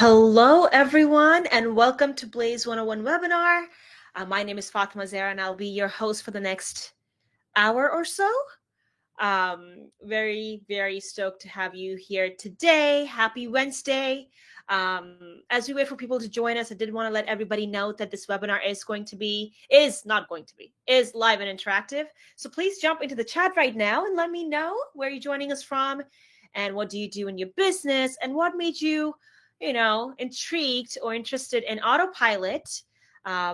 Hello, everyone, and welcome to Blaze 101 webinar. My name is Fatima Zara, and I'll be your host for the next hour or so. Very, very stoked to have you here today. Happy Wednesday. As we wait for people to join us, I did want to let everybody know that this webinar is live and interactive. So please jump into the chat right now and let me know where you're joining us from and what do you do in your business and what made you, intrigued or interested in Autopilot.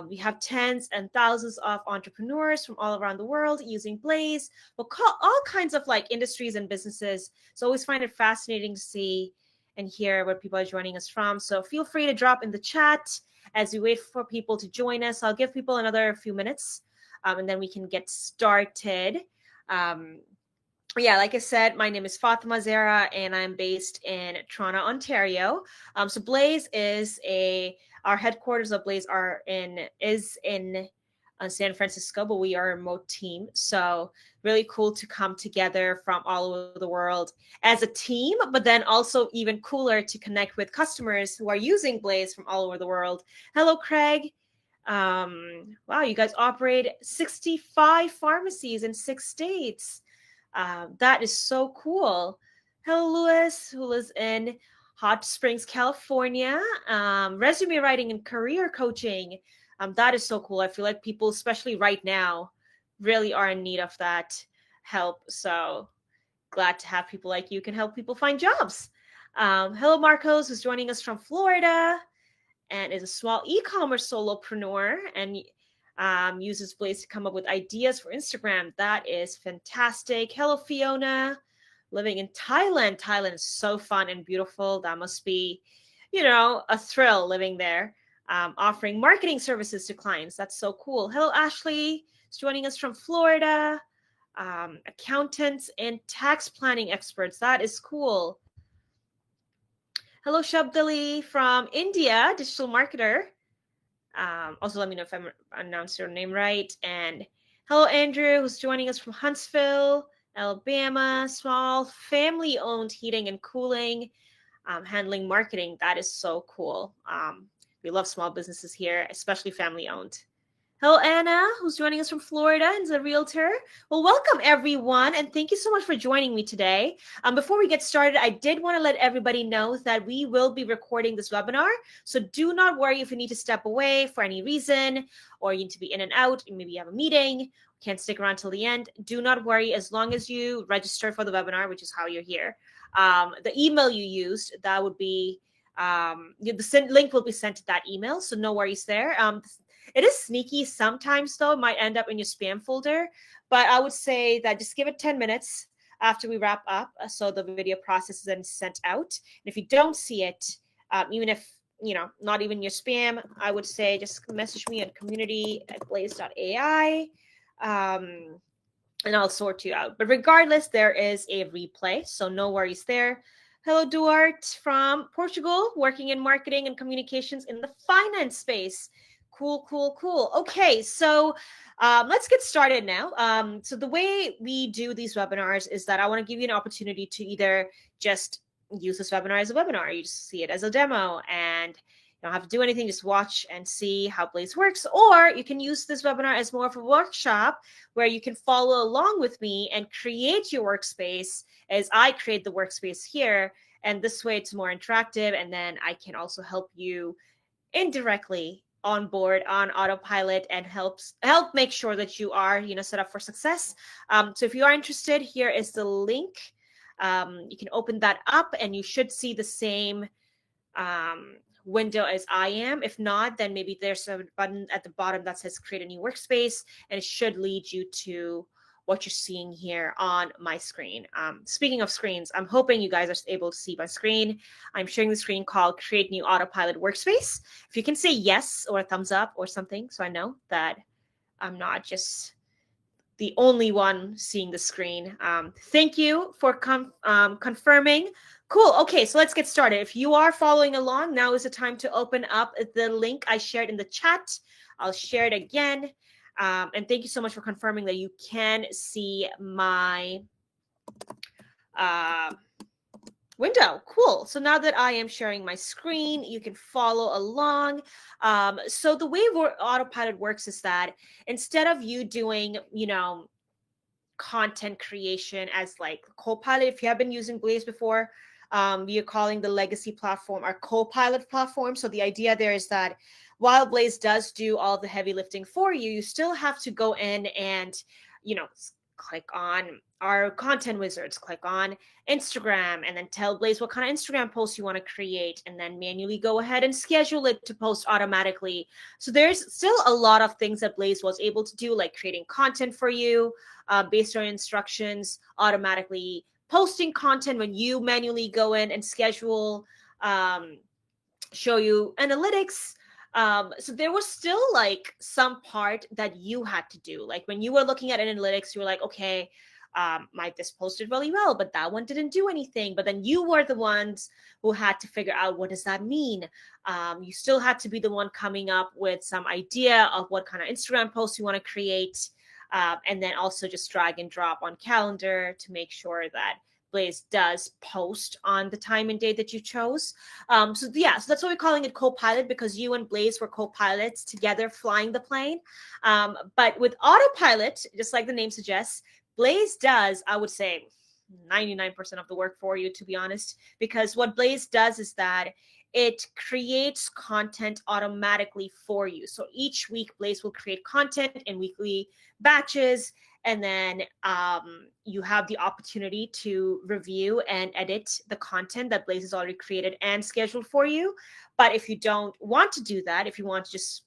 We have tens and thousands of entrepreneurs from all around the world using Blaze. We'll call all kinds of industries and businesses. So I always find it fascinating to see and hear where people are joining us from. So feel free to drop in the chat as we wait for people to join us. I'll give people another few minutes and then we can get started. Like I said, my name is Fatima Zara and I'm based in Toronto, Ontario. So Blaze is our headquarters of Blaze is in San Francisco, but we are a remote team. So really cool to come together from all over the world as a team, but then also even cooler to connect with customers who are using Blaze from all over the world. Hello, Craig. Wow, you guys operate 65 pharmacies in 6 states. That is so cool. Hello, Louis, who lives in Hot Springs, California. Resume writing and career coaching. That is so cool. I feel like people, especially right now, really are in need of that help. So glad to have people like you can help people find jobs. Hello, Marcos, who's joining us from Florida and is a small e-commerce solopreneur and uses Blaze to come up with ideas for Instagram. That is fantastic. Hello, Fiona, living in Thailand. Thailand is so fun and beautiful. That must be, a thrill living there. Offering marketing services to clients. That's so cool. Hello, Ashley, is joining us from Florida. Accountants and tax planning experts. That is cool. Hello, Shabdali from India, digital marketer. Also, let me know if I announced your name right. And hello, Andrew, who's joining us from Huntsville, Alabama. Small family-owned heating and cooling, handling marketing. That is so cool. We love small businesses here, especially family-owned. Hello, Anna, who's joining us from Florida and is a realtor. Well, welcome, everyone, and thank you so much for joining me today. Before we get started, I did want to let everybody know that we will be recording this webinar, so do not worry if you need to step away for any reason or you need to be in and out. Maybe you have a meeting, can't stick around till the end. Do not worry, as long as you register for the webinar, which is how you're here. The email you used, that would be, the link will be sent to that email, so no worries there. It is sneaky sometimes, though. It might end up in your spam folder. But I would say that just give it 10 minutes after we wrap up so the video process is then sent out. And if you don't see it, even if, not even your spam, I would say just message me at community@blaze.ai and I'll sort you out. But regardless, there is a replay, so no worries there. Hello, Duarte from Portugal, working in marketing and communications in the finance space. Cool. Okay, so let's get started now. So the way we do these webinars is that I want to give you an opportunity to either just use this webinar as a webinar, you just see it as a demo, and you don't have to do anything, just watch and see how Blaze works. Or you can use this webinar as more of a workshop where you can follow along with me and create your workspace as I create the workspace here. And this way it's more interactive, and then I can also help you indirectly on board on Autopilot and help make sure that you are set up for success. So if you are interested, here is the link. You can open that up and you should see the same window as I am. If not, then maybe there's a button at the bottom that says create a new workspace, and it should lead you to what you're seeing here on my screen. Speaking of screens, I'm hoping you guys are able to see my screen. I'm sharing the screen called Create New Autopilot Workspace. If you can say yes or a thumbs up or something, so I know that I'm not just the only one seeing the screen. Thank you for confirming. Cool. Okay, so let's get started. If you are following along, now is the time to open up the link I shared in the chat. I'll share it again. And thank you so much for confirming that you can see my Window, cool. So now that I am sharing my screen, you can follow along. So the way Autopilot works is that instead of you doing, content creation as like Copilot, if you have been using Blaze before, you're calling the legacy platform our Copilot platform. So the idea there is that while Blaze does do all the heavy lifting for you, you still have to go in and, click on our content wizards, click on Instagram, and then tell Blaze what kind of Instagram posts you want to create, and then manually go ahead and schedule it to post automatically. So there's still a lot of things that Blaze was able to do, like creating content for you based on instructions, automatically posting content when you manually go in and schedule, show you analytics. So there was still like some part that you had to do. Like when you were looking at analytics, you were like, okay, this posted really well, but that one didn't do anything. But then you were the ones who had to figure out, what does that mean? You still had to be the one coming up with some idea of what kind of Instagram posts you want to create. And then also just drag and drop on calendar to make sure that Blaze does post on the time and day that you chose. So that's why we're calling it Copilot, because you and Blaze were co-pilots together flying the plane. But with Autopilot, just like the name suggests, Blaze does, I would say, 99% of the work for you, to be honest, because what Blaze does is that it creates content automatically for you. So each week, Blaze will create content in weekly batches, and then you have the opportunity to review and edit the content that Blaze has already created and scheduled for you. But if you don't want to do that, if you want to just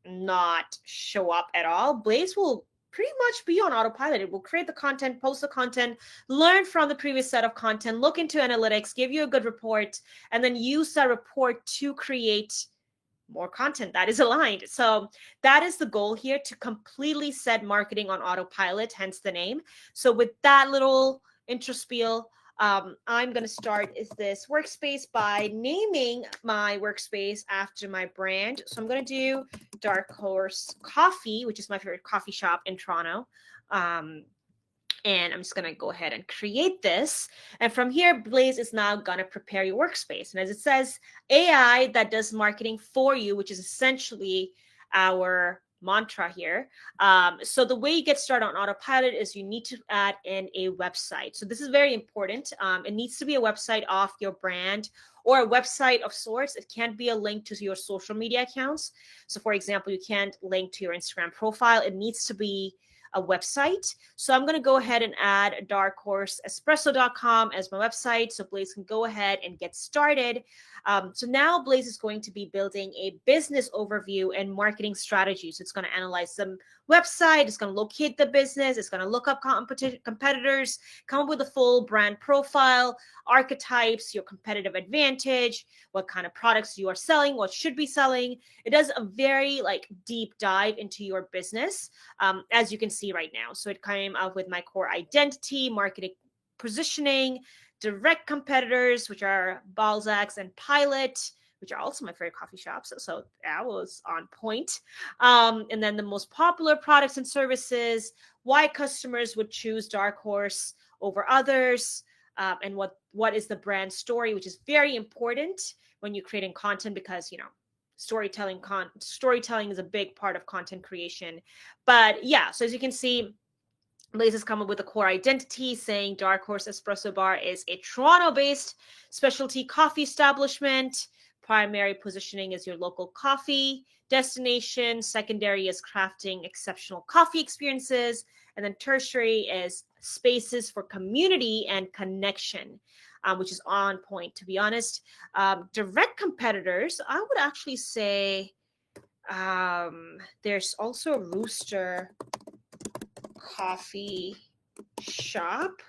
not show up at all, Blaze will pretty much be on autopilot. It will create the content, post the content, learn from the previous set of content, look into analytics, give you a good report, and then use that report to create more content that is aligned. So that is the goal here, to completely set marketing on autopilot, hence the name. So with that little intro spiel, I'm going to start this workspace by naming my workspace after my brand. So I'm going to do Dark Horse Coffee, which is my favorite coffee shop in Toronto. And I'm just going to go ahead and create this. And from here, Blaze is now going to prepare your workspace. And as it says, AI that does marketing for you, which is essentially our mantra here. So the way you get started on autopilot is you need to add in a website. So this is very important. It needs to be a website of your brand or a website of sorts. It can't be a link to your social media accounts. So for example, you can't link to your Instagram profile. It needs to be a website. So I'm going to go ahead and add darkhorseespresso.com as my website, so Blaze can go ahead and get started. So now Blaze is going to be building a business overview and marketing strategy. So it's going to analyze some website, it's going to locate the business, it's going to look up competitors, come up with a full brand profile, archetypes, your competitive advantage, what kind of products you are selling, what should be selling. It does a very deep dive into your business, as you can see right now. So it came up with my core identity, marketing positioning, direct competitors, which are Balzac's and Pilot, which are also my favorite coffee shops. So that was on point. And then the most popular products and services, why customers would choose Dark Horse over others, and what is the brand story, which is very important when you're creating content, because storytelling is a big part of content creation. But yeah, so as you can see, Blaze has come up with a core identity saying Dark Horse Espresso Bar is a Toronto-based specialty coffee establishment. Primary positioning is your local coffee destination. Secondary is crafting exceptional coffee experiences. And then tertiary is spaces for community and connection, which is on point, to be honest. Direct competitors, I would actually say there's also a Rooster coffee shop.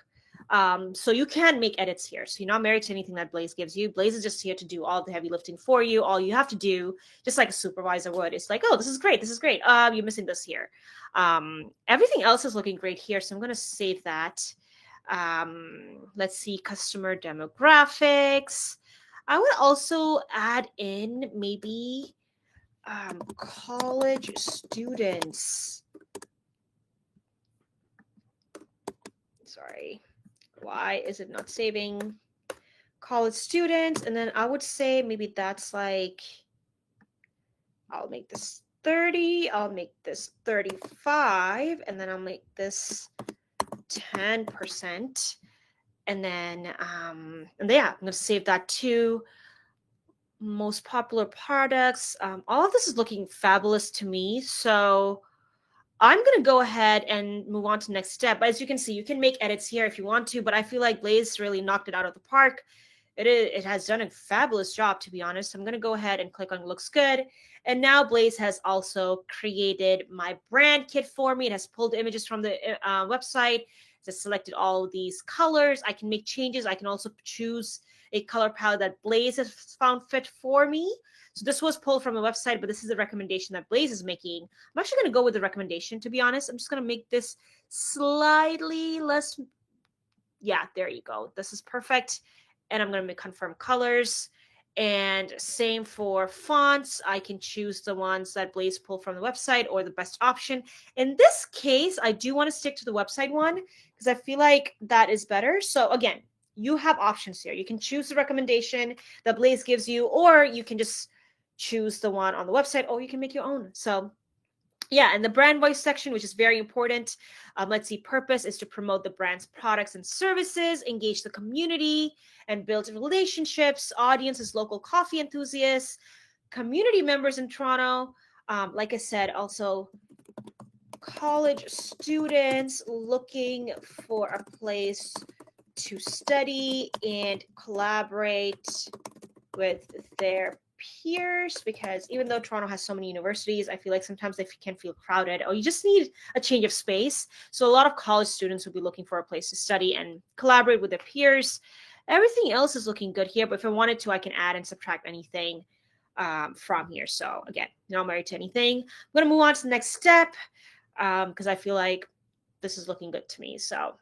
So you can make edits here. So you're not married to anything that Blaze gives you. Blaze is just here to do all the heavy lifting for you. All you have to do, just like a supervisor would, is like, oh, this is great. You're missing this here. Everything else is looking great here. So I'm going to save that. Let's see, customer demographics. I would also add in maybe college students. Sorry, why is it not saving? college students, and then I would say maybe that's like, I'll make this 30, I'll make this 35, and then I'll make this 10%. And then yeah, I'm gonna save that too. Most popular products. All of this is looking fabulous to me. So I'm going to go ahead and move on to the next step. But as you can see, you can make edits here if you want to, but I feel like Blaze really knocked it out of the park. It has done a fabulous job, to be honest. I'm going to go ahead and click on looks good. And now Blaze has also created my brand kit for me. It has pulled images from the website. It has selected all of these colors. I can make changes. I can also choose a color palette that Blaze has found fit for me. So this was pulled from a website, but this is the recommendation that Blaze is making. I'm actually going to go with the recommendation, to be honest. I'm just going to make this slightly less. Yeah, there you go. This is perfect. And I'm going to confirm colors. And same for fonts. I can choose the ones that Blaze pulled from the website or the best option. In this case, I do want to stick to the website one because I feel like that is better. So again, you have options here. You can choose the recommendation that Blaze gives you, or you can just choose the one on the website, or you can make your own. So yeah, and the brand voice section, which is very important. Let's see, purpose is to promote the brand's products and services, engage the community, and build relationships. Audience is local coffee enthusiasts, community members in Toronto. Like I said, also college students looking for a place to study and collaborate with their peers, because even though Toronto has so many universities, I feel like sometimes they can feel crowded, or you just need a change of space. So a lot of college students will be looking for a place to study and collaborate with their peers. Everything else is looking good here, but if I wanted to, I can add and subtract anything from here. So again, not married to anything. I'm going to move on to the next step because I feel like this is looking good to me. So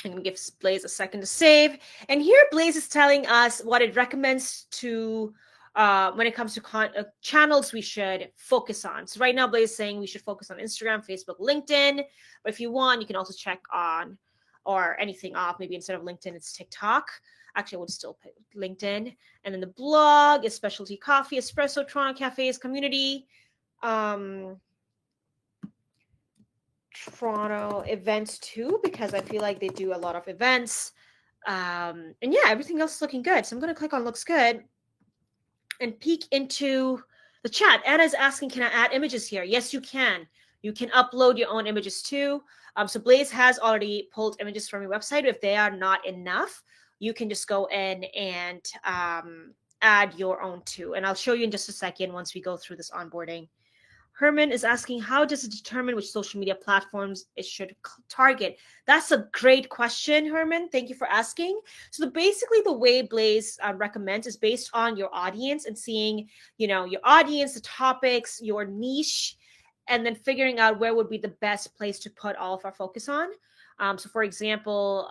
I'm going to give Blaze a second to save. And here Blaze is telling us what it recommends to when it comes to channels we should focus on. So right now Blaze is saying we should focus on Instagram, Facebook, LinkedIn. But if you want, you can also check on or anything off. Maybe instead of LinkedIn, it's TikTok. Actually, I would still pick LinkedIn. And then the blog is specialty coffee, espresso, Toronto cafes, community. Toronto events too, because I feel like they do a lot of events. And yeah, everything else is looking good. So I'm going to click on looks good and peek into the chat. Anna's asking, can I add images here? Yes, you can. You can upload your own images too. So Blaze has already pulled images from your website. If they are not enough, you can just go in and add your own too. And I'll show you in just a second once we go through this onboarding. Herman is asking, how does it determine which social media platforms it should target? That's a great question, Herman. Thank you for asking. So basically the way Blaze recommends is based on your audience and seeing, your audience, the topics, your niche, and then figuring out where would be the best place to put all of our focus on. So for example,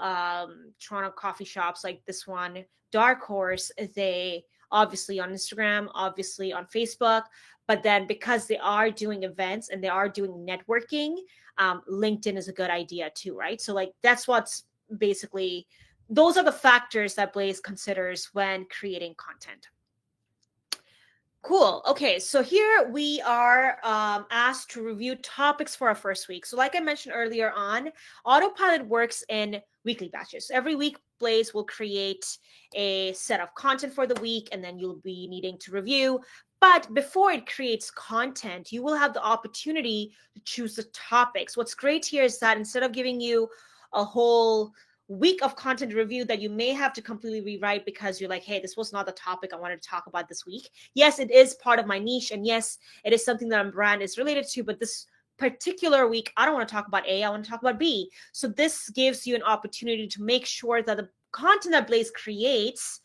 Toronto coffee shops like this one, Dark Horse, they obviously on Instagram, obviously on Facebook, but then because they are doing events and they are doing networking, LinkedIn is a good idea too, right? So like that's what's basically, those are the factors that Blaze considers when creating content. Cool. Okay, so here we are asked to review topics for our first week. So like I mentioned earlier on, Autopilot works in weekly batches. Every week, Blaze will create a set of content for the week, and then you'll be needing to review. But before it creates content, you will have the opportunity to choose the topics. What's great here is that instead of giving you a whole week of content review that you may have to completely rewrite because you're like, hey, this was not the topic I wanted to talk about this week. Yes, it is part of my niche. And yes, it is something that my brand is related to. But this particular week, I don't want to talk about A, I want to talk about B. So this gives you an opportunity to make sure that the content that Blaze creates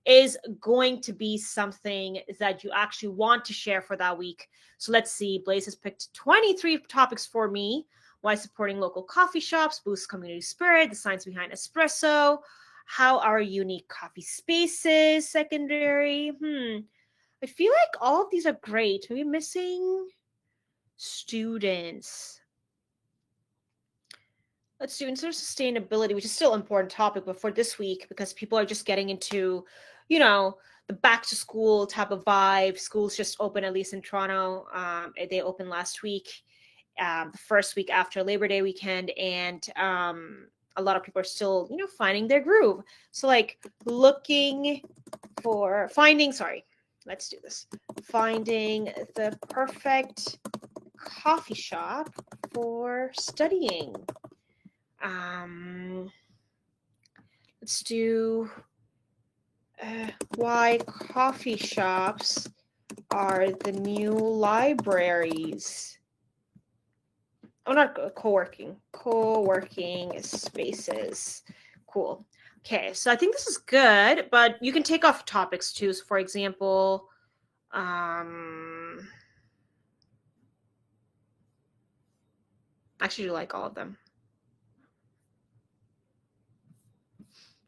is going to be something that you actually want to share for that week. So let's see, Blaze has picked 23 topics for me. Why supporting local coffee shops boosts community spirit, the science behind espresso, how our unique coffee spaces, secondary. I feel like all of these are great. Maybe missing students. let's do instead of sustainability, which is still an important topic, but for this week, because people are just getting into, you know, the back to school type of vibe. Schools just open, at least in Toronto. They opened last week, the first week after Labor Day weekend, and a lot of people are still, finding their groove. So like let's do this. Finding the perfect coffee shop for studying. Let's do why coffee shops are the new libraries. Oh, not co-working spaces. Cool. Okay, so I think this is good, but you can take off topics too. So for example, actually, you like all of them.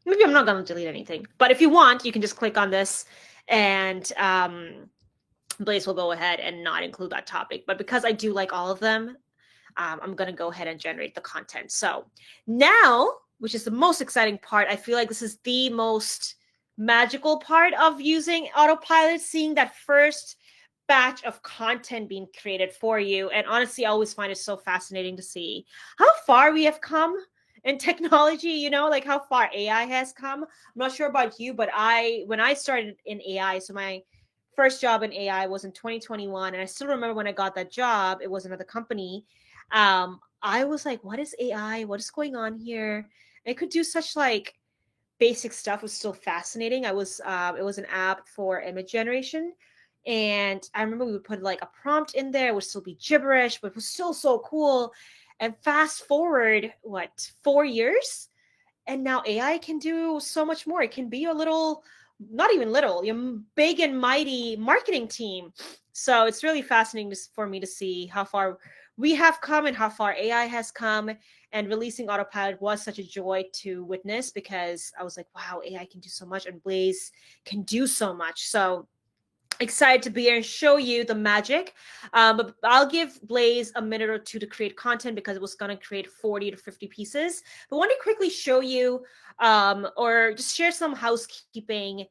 Maybe I'm not going to delete anything, but if you want, you can just click on this and Blaze will go ahead and not include that topic. But because I do like all of them, I'm going to go ahead and generate the content. So now, which is the most exciting part, I feel like this is the most magical part of using Autopilot, seeing that first batch of content being created for you. And honestly, I always find it so fascinating to see how far we have come in technology, like how far AI has come. I'm not sure about you, but when I started in AI, so my first job in AI was in 2021, and I still remember when I got that job, it was another company. I was like, what is AI? What is going on here? It could do such like basic stuff. It was still fascinating. It was an app for image generation. And I remember we would put like a prompt in there. It would still be gibberish, but it was still so cool. And fast forward, 4 years? And now AI can do so much more. It can be a little, not even little, big and mighty marketing team. So it's really fascinating for me to see how far we have come and how far AI has come. And releasing Autopilot was such a joy to witness because I was like, wow, AI can do so much and Blaze can do so much. So excited to be here and show you the magic. But I'll give Blaze a minute or two to create content because it was going to create 40 to 50 pieces. But I want to quickly show you or just share some housekeeping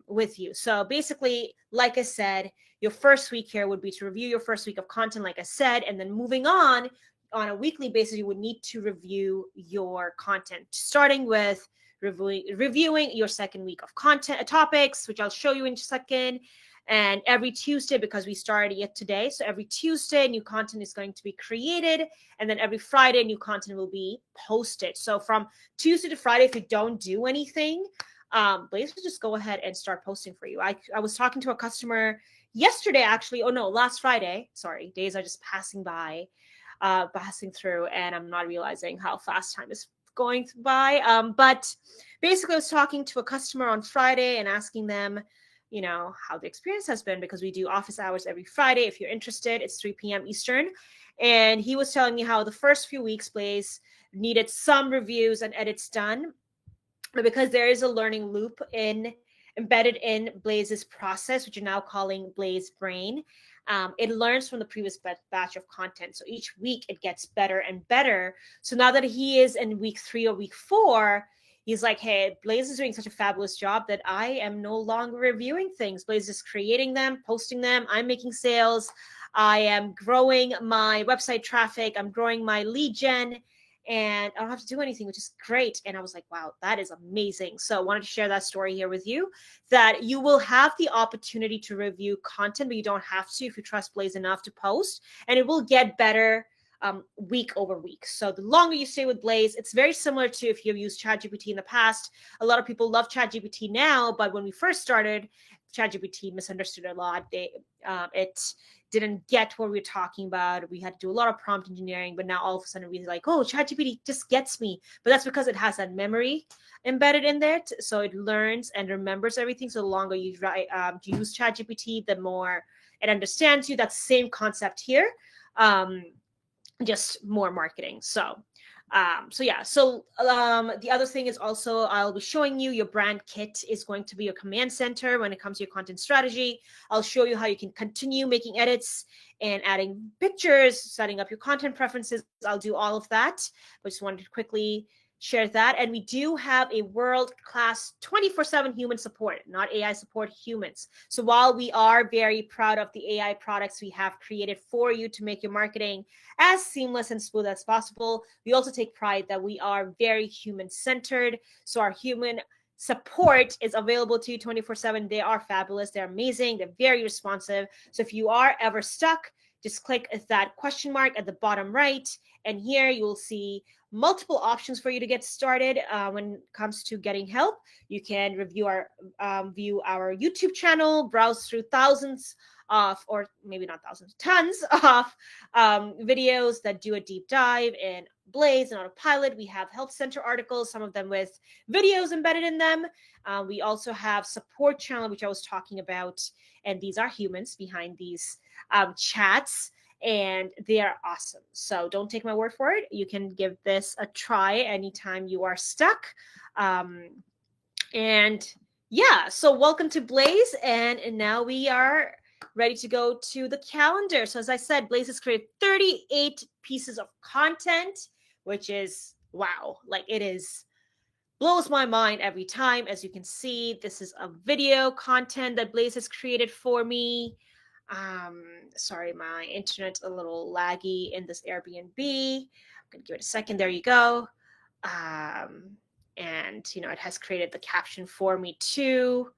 with you. So basically, like I said, your first week here would be to review your first week of content, like I said, and then moving on a weekly basis, you would need to review your content, starting with reviewing your second week of content topics, which I'll show you in a second. And every Tuesday, because we started it today, so every Tuesday, new content is going to be created. And then every Friday, new content will be posted. So from Tuesday to Friday, if you don't do anything, Blaze will just go ahead and start posting for you. I was talking to a customer yesterday, actually. Oh, no, last Friday. Sorry, days are just passing through, and I'm not realizing how fast time is going by. But basically, I was talking to a customer on Friday and asking them, how the experience has been, because we do office hours every Friday. If you're interested, it's 3 p.m. Eastern. And he was telling me how the first few weeks, Blaze needed some reviews and edits done, but because there is a learning loop embedded in Blaze's process, which you're now calling Blaze Brain. It learns from the previous batch of content. So each week it gets better and better. So now that he is in week 3 or week 4, he's like, hey, Blaze is doing such a fabulous job that I am no longer reviewing things. Blaze is creating them, posting them. I'm making sales. I am growing my website traffic. I'm growing my lead gen. And I don't have to do anything, which is great. And I was like, wow, that is amazing. So I wanted to share that story here with you, that you will have the opportunity to review content, but you don't have to if you trust Blaze enough to post, and it will get better week over week. So the longer you stay with Blaze, it's very similar to if you've used ChatGPT in the past. A lot of people love ChatGPT now, but when we first started, ChatGPT misunderstood a lot. It didn't get what we were talking about. We had to do a lot of prompt engineering, but now all of a sudden we're like, oh, ChatGPT just gets me. But that's because it has that memory embedded in there. So it learns and remembers everything. So the longer you use ChatGPT, the more it understands you. That's the same concept here, just more marketing. So The other thing is also I'll be showing you your brand kit is going to be your command center when it comes to your content strategy. I'll show you how you can continue making edits and adding pictures, setting up your content preferences. I'll do all of that. But just wanted to quickly share that. And we do have a world-class 24/7 human support, not AI support, humans. So while we are very proud of the AI products we have created for you to make your marketing as seamless and smooth as possible, we also take pride that we are very human-centered. So our human support is available to you 24/7. They are fabulous. They're amazing. They're very responsive. So if you are ever stuck, just click that question mark at the bottom right. And here you will see multiple options for you to get started when it comes to getting help. You can view our YouTube channel, browse through thousands of, or maybe not thousands, tons of videos that do a deep dive in Blaze and Autopilot. We have health center articles, some of them with videos embedded in them. We also have support channel, which I was talking about, and these are humans behind these chats, and they are awesome. So don't take my word for it. You can give this a try anytime you are stuck. And yeah, so welcome to Blaze, and now we are ready to go to the calendar. So as I said, Blaze has created 38 pieces of content, which is wow. Like, it is blows my mind every time. As you can see, this is a video content that Blaze has created for me. Sorry, my internet's a little laggy in this Airbnb. I'm gonna give it a second. There you go. And it has created the caption for me too.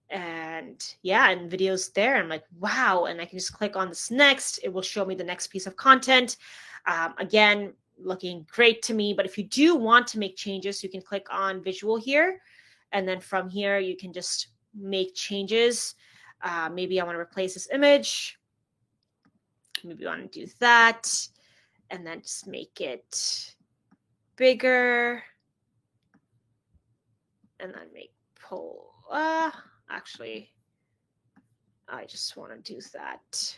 And yeah, and videos there. I'm like, wow. And I can just click on this next. It will show me the next piece of content. Again, looking great to me. But if you do want to make changes, you can click on visual here. And then from here, you can just make changes. Maybe I want to replace this image. Maybe I want to do that. And then just make it bigger. And then make poll. Actually, I just want to do that.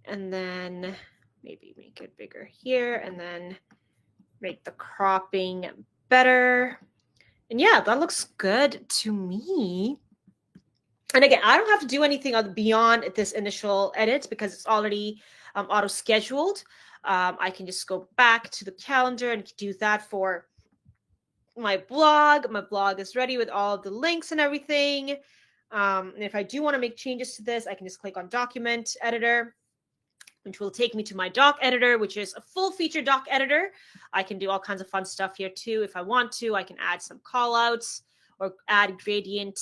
And then maybe make it bigger here, and then make the cropping better. And yeah, that looks good to me. And again, I don't have to do anything beyond this initial edit because it's already auto-scheduled. I can just go back to the calendar and do that for my blog. My blog is ready with all of the links and everything. And if I do want to make changes to this, I can just click on Document Editor, which will take me to my doc editor, which is a full feature doc editor. I can do all kinds of fun stuff here too. If I want to, I can add some call outs or add gradient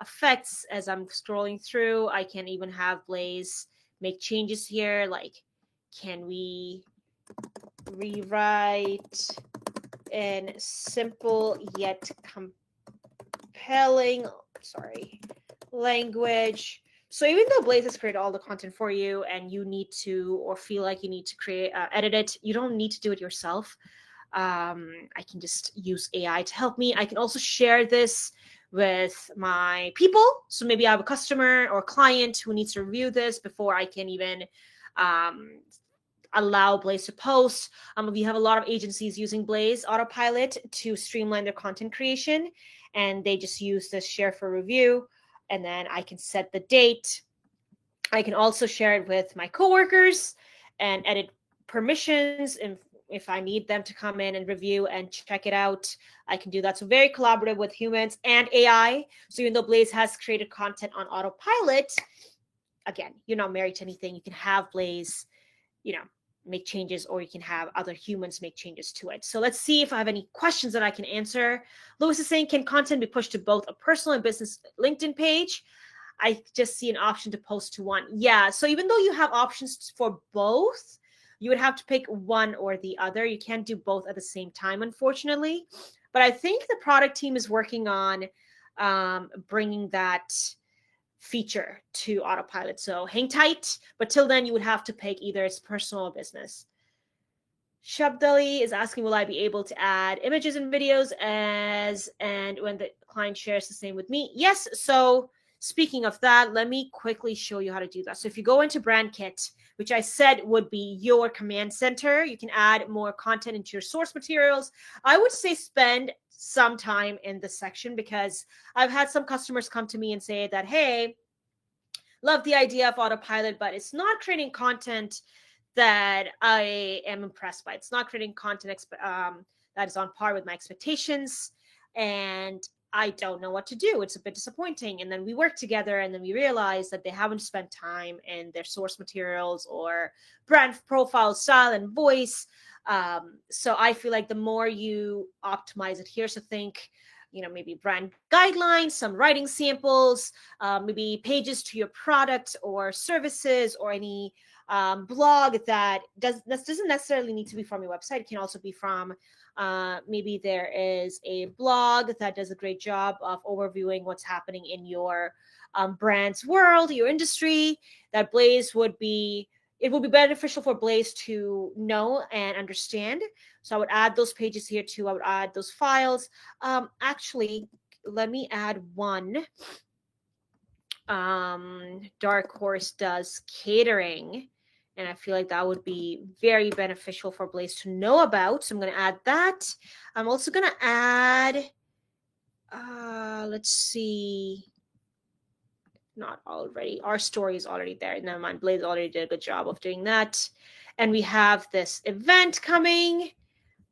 effects as I'm scrolling through. I can even have Blaze make changes here. Like, can we rewrite in simple yet compelling, language? So even though Blaze has created all the content for you and you need to, or feel like you need to edit it, you don't need to do it yourself. I can just use AI to help me. I can also share this with my people. So maybe I have a customer or client who needs to review this before I can even allow Blaze to post. We have a lot of agencies using Blaze Autopilot to streamline their content creation, and they just use this share for review. And then I can set the date. I can also share it with my coworkers and edit permissions. And if I need them to come in and review and check it out, I can do that. So very collaborative with humans and AI. So even though Blaze has created content on Autopilot, again, you're not married to anything. You can have Blaze, make changes, or you can have other humans make changes to it. So let's see if I have any questions that I can answer. Louis is saying, can content be pushed to both a personal and business LinkedIn page? I just see an option to post to one. Yeah, so even though you have options for both, you would have to pick one or the other. You can't do both at the same time, unfortunately. But I think the product team is working on bringing that feature to Autopilot. So hang tight, but till then you would have to pick either it's personal or business. Shabdali is asking, will I be able to add images and videos and when the client shares the same with me? Yes. So speaking of that, let me quickly show you how to do that. So if you go into Brand Kit, which I said would be your command center, you can add more content into your source materials. I would say spend some time in this section, because I've had some customers come to me and say that, hey, love the idea of autopilot, but it's not creating content that I am impressed by. It's not creating content that is on par with my expectations, and I don't know what to do. It's a bit disappointing. And then we work together, and then we realize that they haven't spent time in their source materials or brand profile, style, and voice. So I feel like the more you optimize it here, so think, maybe brand guidelines, some writing samples, maybe pages to your product or services, or any blog that doesn't necessarily need to be from your website. It can also be from maybe there is a blog that does a great job of overviewing what's happening in your brand's world, your industry. That Blaze would be beneficial for Blaze to know and understand. So I would add those pages here too. I would add those files. Actually, let me add one. Dark Horse does catering, and I feel like that would be very beneficial for Blaze to know about. So I'm going to add that. I'm also going to add, let's see, not already. Our story is already there. Never mind. Blaze already did a good job of doing that. And we have this event coming.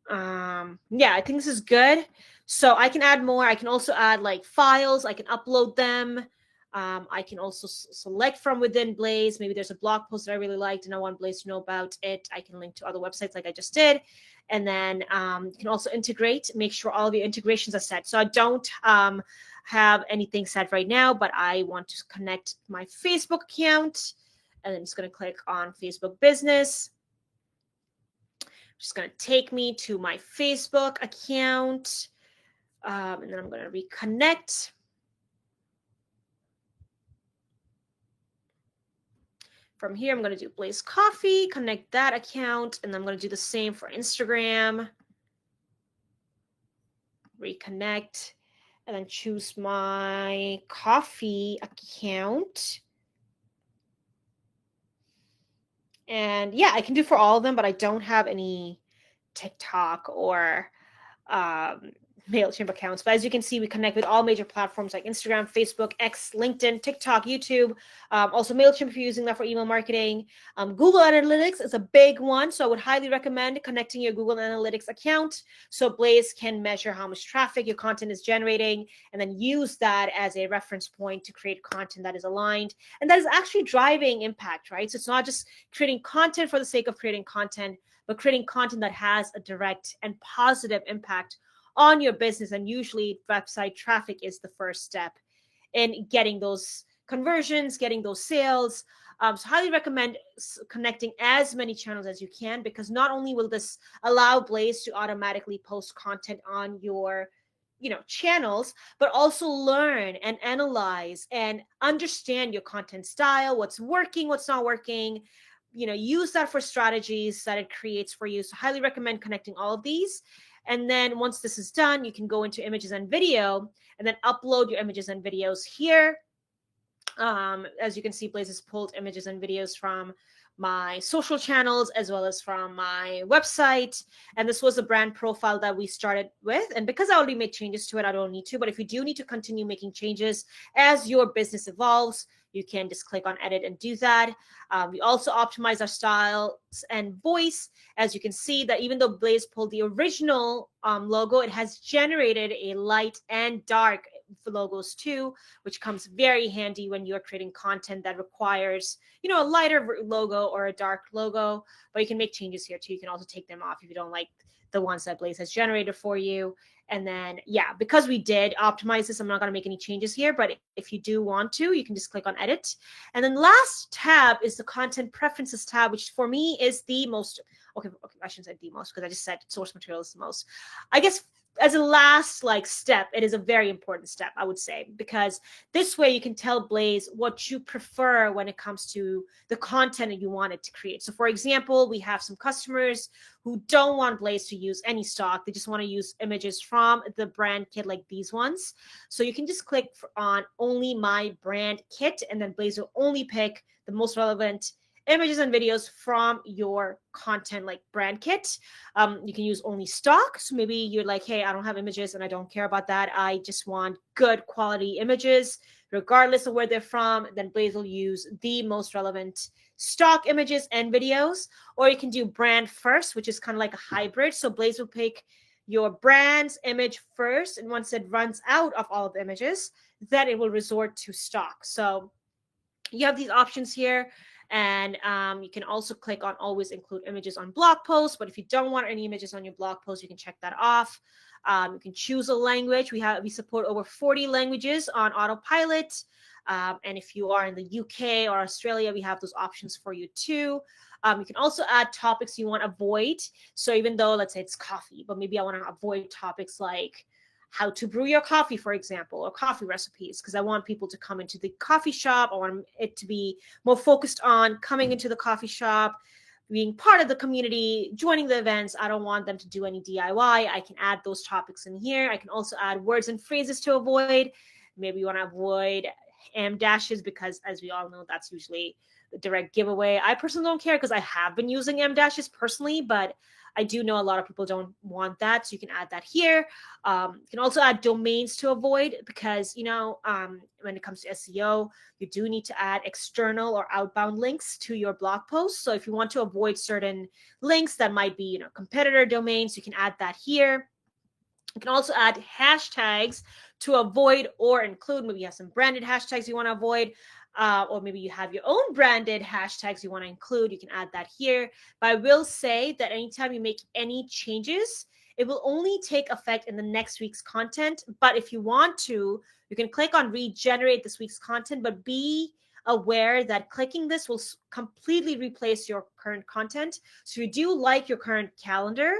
Yeah, I think this is good. So I can add more. I can also add like files. I can upload them. I can also select from within Blaze. Maybe there's a blog post that I really liked and I want Blaze to know about it. I can link to other websites like I just did. And then you can also integrate, make sure all of your integrations are set. So I don't have anything set right now, but I want to connect my Facebook account. And then it's going to click on Facebook Business. Just going to take me to my Facebook account. And then I'm going to reconnect. From here, I'm going to do Blaze Coffee, connect that account, and then I'm going to do the same for Instagram. Reconnect, and then choose my coffee account. And yeah, I can do for all of them, but I don't have any TikTok or MailChimp accounts. But as you can see, we connect with all major platforms like Instagram, Facebook, X, LinkedIn, TikTok, YouTube. Also MailChimp if you're using that for email marketing. Google Analytics is a big one. So I would highly recommend connecting your Google Analytics account so Blaze can measure how much traffic your content is generating and then use that as a reference point to create content that is aligned and that is actually driving impact, right? So it's not just creating content for the sake of creating content, but creating content that has a direct and positive impact on your business. And usually website traffic is the first step in getting those conversions, getting those sales. So highly recommend connecting as many channels as you can, because not only will this allow Blaze to automatically post content on your channels, but also learn and analyze and understand your content style, what's working, what's not working, use that for strategies that it creates for you. So highly recommend connecting all of these. And then once this is done, you can go into images and video and then upload your images and videos here. As you can see, Blaze has pulled images and videos from my social channels as well as from my website. And this was a brand profile that we started with. And because I already made changes to it, I don't need to. But if you do need to continue making changes as your business evolves, you can just click on edit and do that. We also optimize our styles and voice. As you can see that even though Blaze pulled the original logo, it has generated a light and dark logos too, which comes very handy when you're creating content that requires, a lighter logo or a dark logo. But you can make changes here too. You can also take them off if you don't like the ones that Blaze has generated for you. And then, yeah, because we did optimize this, I'm not going to make any changes here. But if you do want to, you can just click on edit. And then last tab is the content preferences tab, which for me is the most Okay, I shouldn't say the most because I just said source material is the most. I guess as a last like step, it is a very important step, I would say, because this way you can tell Blaze what you prefer when it comes to the content that you want it to create. So for example, we have some customers who don't want Blaze to use any stock. They just want to use images from the brand kit like these ones. So you can just click on only my brand kit, and then Blaze will only pick the most relevant images and videos from your content like brand kit. You can use only stock. So maybe you're like, hey, I don't have images and I don't care about that. I just want good quality images, regardless of where they're from. Then Blaze will use the most relevant stock images and videos. Or you can do brand first, which is kind of like a hybrid. So Blaze will pick your brand's image first. And once it runs out of all of the images, then it will resort to stock. So you have these options here. And you can also click on always include images on blog posts. But if you don't want any images on your blog post, you can check that off. You can choose a language. We support over 40 languages on Autopilot. And if you are in the UK or Australia, we have those options for you too. You can also add topics you want to avoid. So even though, let's say it's coffee, but maybe I want to avoid topics like how to brew your coffee, for example, or coffee recipes, because I want people to come into the coffee shop. I want it to be more focused on coming into the coffee shop, being part of the community, joining the events. I don't want them to do any DIY. I can add those topics in here. I can also add words and phrases to avoid. Maybe you want to avoid M dashes because, as we all know, that's usually the direct giveaway. I personally don't care because I have been using M dashes personally, but I do know a lot of people don't want that, so you can add that here. You can also add domains to avoid because, when it comes to SEO, you do need to add external or outbound links to your blog posts. So if you want to avoid certain links that might be, competitor domains, you can add that here. You can also add hashtags to avoid or include. Maybe you have some branded hashtags you want to avoid. Or maybe you have your own branded hashtags you want to include. You can add that here. But I will say that anytime you make any changes, it will only take effect in the next week's content. But if you want to, you can click on regenerate this week's content, but be aware that clicking this will completely replace your current content. So if you do like your current calendar,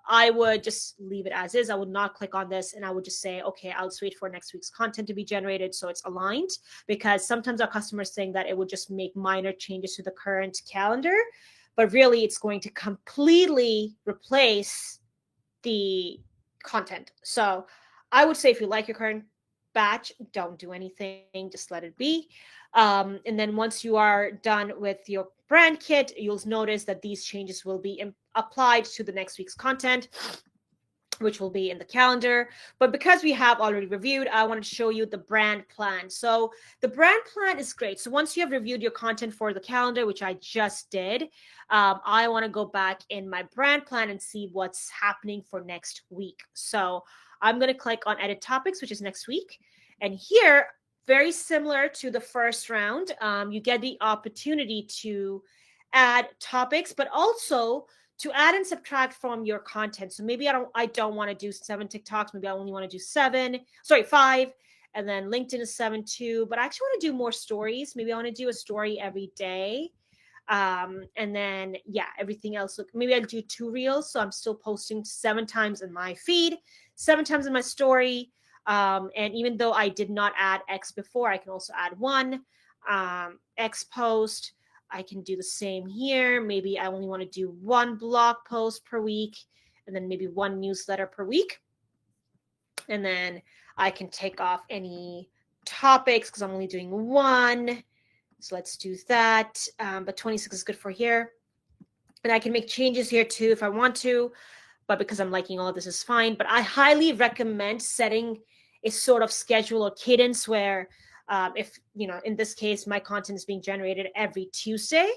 I would just leave it as is. I would not click on this, and I would just say, okay, I'll just wait for next week's content to be generated so it's aligned, because sometimes our customers think that it would just make minor changes to the current calendar, but really it's going to completely replace the content. So I would say if you like your current batch, don't do anything, just let it be. And then once you are done with your brand kit, you'll notice that these changes will be applied to the next week's content, which will be in the calendar. But because we have already reviewed, I want to show you the brand plan. So the brand plan is great. So once you have reviewed your content for the calendar, which I just did, I want to go back in my brand plan and see what's happening for next week. So I'm going to click on edit topics, which is next week. And here, very similar to the first round, you get the opportunity to add topics, but also to add and subtract from your content. So maybe I don't want to do 7 TikToks. Maybe I only want to do 5. And then LinkedIn is 7 too. But I actually want to do more stories. Maybe I want to do a story every day. And then, everything else. Look, maybe I'll do 2 reels. So I'm still posting 7 times in my feed, 7 times in my story. And even though I did not add X before, I can also add 1 X post. I can do the same here. Maybe I only want to do 1 blog post per week, and then maybe 1 newsletter per week. And then I can take off any topics because I'm only doing 1. So let's do that. But 26 is good for here. And I can make changes here too if I want to, but because I'm liking all of this is fine. But I highly recommend setting a sort of schedule or cadence where if, in this case, my content is being generated every Tuesday,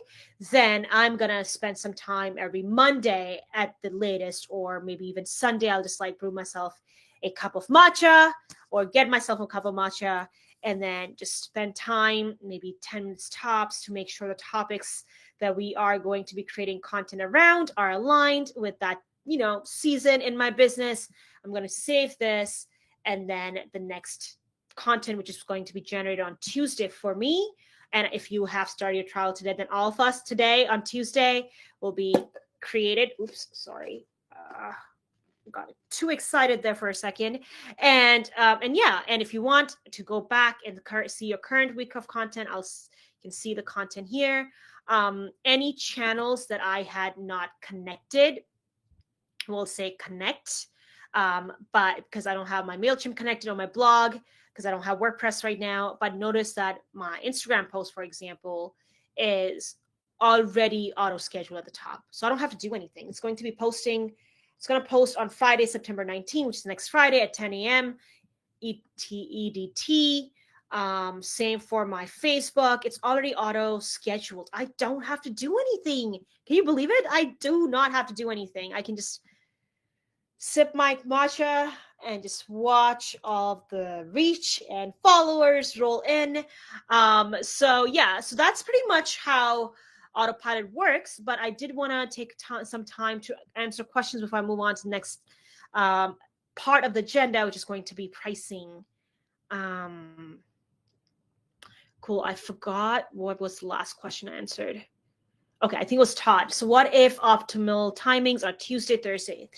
then I'm going to spend some time every Monday at the latest, or maybe even Sunday. I'll just brew myself a cup of matcha or get myself a cup of matcha and then just spend time, maybe 10 minutes tops, to make sure the topics that we are going to be creating content around are aligned with that, season in my business. I'm going to save this, and then the next content, which is going to be generated on Tuesday for me. And if you have started your trial today, then all of us today on Tuesday will be created. Oops, sorry. Got too excited there for a second. And yeah, and if you want to go back and see your current week of content, you can see the content here. Any channels that I had not connected, we'll say connect. But because I don't have my MailChimp connected on my blog, because I don't have WordPress right now, but notice that my Instagram post, for example, is already auto scheduled at the top. So I don't have to do anything. It's going to be posting. It's going to post on Friday, September 19th, which is next Friday at 10 a.m. EDT. Same for my Facebook. It's already auto scheduled. I don't have to do anything. Can you believe it? I do not have to do anything. I can just sip my matcha and just watch all of the reach and followers roll in. So yeah, so that's pretty much how Autopilot works. But I did want to take some time to answer questions before I move on to the next part of the agenda, which is going to be pricing. Cool. I forgot what was the last question I answered. Okay, I think it was Todd. So what if optimal timings are Tuesday, Thursday,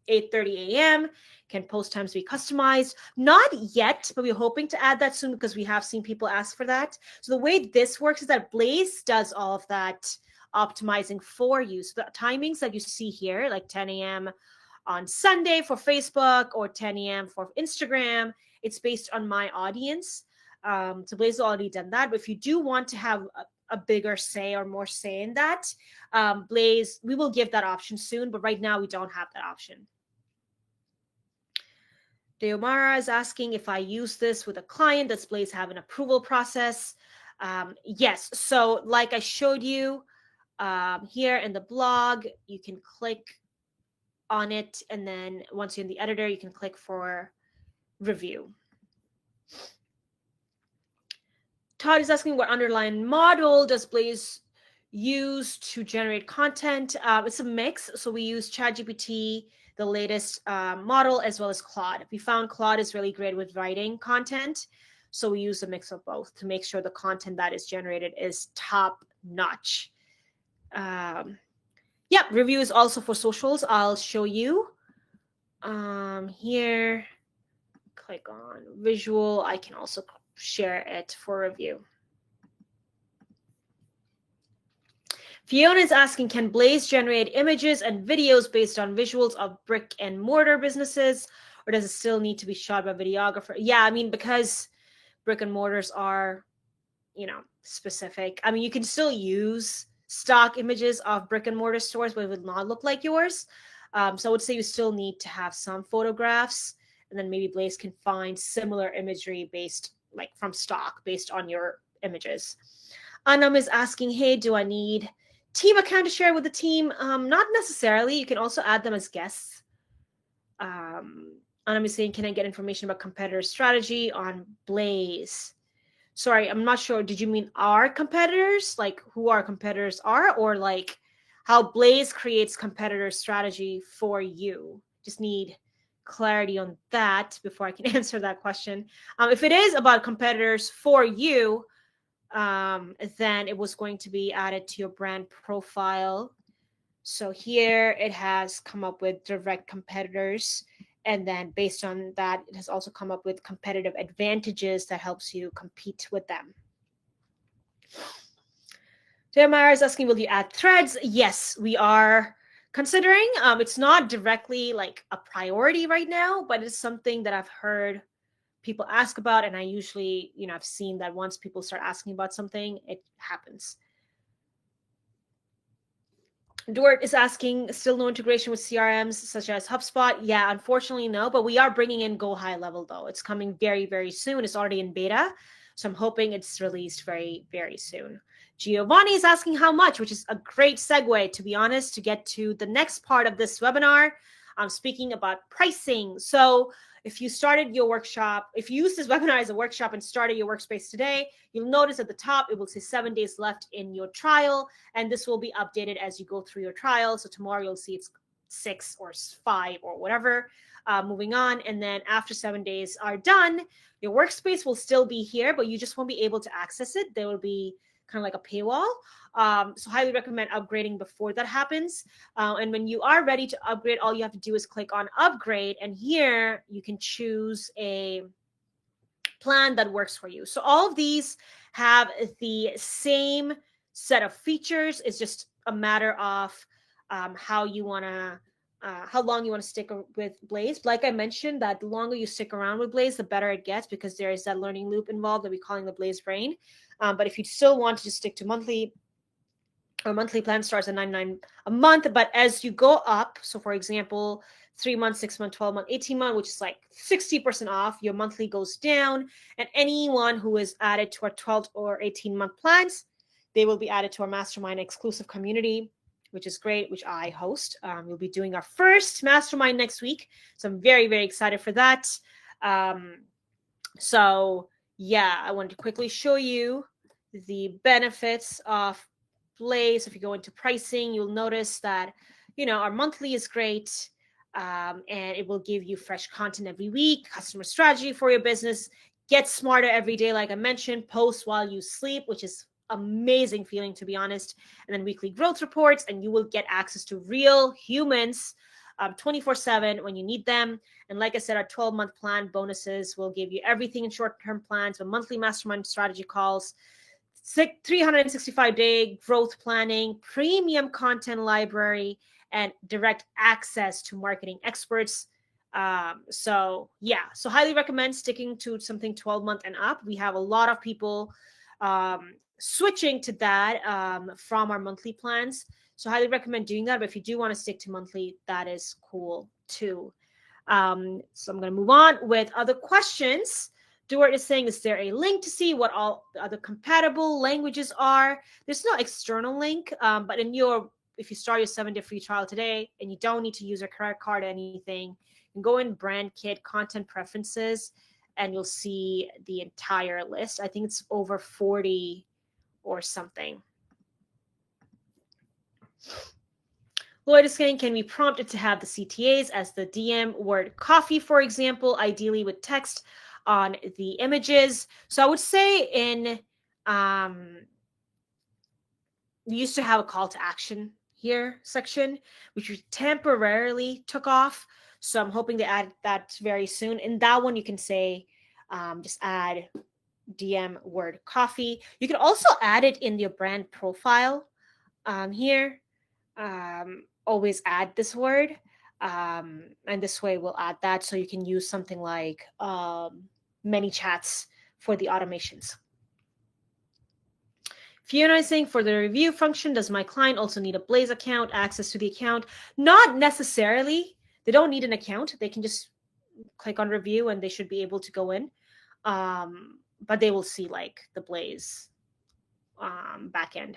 8:30 a.m.? Can post times be customized? Not yet, but we're hoping to add that soon because we have seen people ask for that. So the way this works is that Blaze does all of that optimizing for you. So the timings that you see here, like 10 a.m. on Sunday for Facebook or 10 a.m. for Instagram, it's based on my audience. So Blaze has already done that. But if you do want to have a bigger say or more say in that, Blaze, we will give that option soon. But right now, we don't have that option. Deomara is asking if I use this with a client, does Blaze have an approval process? Yes. So like I showed you here in the blog, you can click on it. And then once you're in the editor, you can click for review. Todd is asking what underlying model does Blaze use to generate content? It's a mix. So we use ChatGPT, the latest model, as well as Claude. We found Claude is really great with writing content. So we use a mix of both to make sure the content that is generated is top notch. Yep, reviews also for socials. I'll show you here. Click on visual. I can also share it for review. Fiona is asking, can Blaze generate images and videos based on visuals of brick and mortar businesses, or does it still need to be shot by videographer? Yeah, I mean, because brick and mortars are, specific. I mean, you can still use stock images of brick and mortar stores, but it would not look like yours. So I would say you still need to have some photographs, and then maybe Blaze can find similar imagery based, like from stock, based on your images. Anam is asking, hey, do I need team account to share with the team? Not necessarily. You can also add them as guests. Anam is saying, can I get information about competitor strategy on Blaze? Sorry, I'm not sure. Did you mean our competitors? Like who our competitors are, or like how Blaze creates competitor strategy for you? Just need clarity on that before I can answer that question. If it is about competitors for you, then it was going to be added to your brand profile. So here it has come up with direct competitors. And then based on that, it has also come up with competitive advantages that helps you compete with them. Jeremiah is asking, will you add threads? Yes, we are considering. It's not directly like a priority right now, but it's something that I've heard people ask about. And I usually, I've seen that once people start asking about something, it happens. Dort is asking, still no integration with CRMs such as HubSpot? Yeah, unfortunately, no, but we are bringing in Go High Level though. It's coming very, very soon. It's already in beta. So I'm hoping it's released very, very soon. Giovanni is asking how much, which is a great segue, to be honest, to get to the next part of this webinar. I'm speaking about pricing. So if you started your workshop, if you use this webinar as a workshop and started your workspace today, you'll notice at the top, it will say 7 days left in your trial. And this will be updated as you go through your trial. So tomorrow you'll see it's 6 or 5 or whatever, moving on. And then after 7 days are done, your workspace will still be here, but you just won't be able to access it. There will be kind of like a paywall. So highly recommend upgrading before that happens. And when you are ready to upgrade, all you have to do is click on upgrade. And here you can choose a plan that works for you. So all of these have the same set of features. It's just a matter of how you want to how long you want to stick with Blaze. Like I mentioned, that the longer you stick around with Blaze, the better it gets, because there is that learning loop involved that we're calling the Blaze brain. But if you still want to just stick to monthly, our monthly plan starts at $99 a month, but as you go up, so for example, 3 months, 6 months, 12 months, 18 months, which is like 60% off, your monthly goes down. And anyone who is added to our 12 or 18-month plans, they will be added to our mastermind exclusive community, which is great, which I host. We'll be doing our first mastermind next week. So I'm very, very excited for that. So yeah, I wanted to quickly show you the benefits of Blaze. If you go into pricing, you'll notice that, our monthly is great. And it will give you fresh content every week, customer strategy for your business, get smarter every day. Like I mentioned, post while you sleep, which is amazing feeling, to be honest. And then weekly growth reports, and you will get access to real humans 24/7 when you need them. And like I said, our 12-month plan bonuses will give you everything in short-term plans, but monthly mastermind strategy calls, 365-day growth planning, premium content library, and direct access to marketing experts. So highly recommend sticking to something 12-month and up. We have a lot of people switching to that from our monthly plans. So highly recommend doing that. But if you do want to stick to monthly, that is cool too. So I'm going to move on with other questions. Stuart is saying, is there a link to see what all the other compatible languages are? There's no external link, but if you start your 7-day free trial today and you don't need to use your credit card or anything, you can go in Brand Kit, Content Preferences, and you'll see the entire list. I think it's over 40 or something. Lloyd is saying, can we prompt it to have the CTAs as the DM word coffee, for example, ideally with text on the images? So I would say we used to have a call to action here section, which we temporarily took off. So I'm hoping to add that very soon. In that one, you can say, just add DM word coffee. You can also add it in your brand profile here. Always add this word. And this way we'll add that, so you can use something like ManyChats for the automations. Fiona is saying, for the review function, does my client also need a Blaze account, access to the account? Not necessarily. They don't need an account. They can just click on review and they should be able to go in. But they will see like the Blaze backend.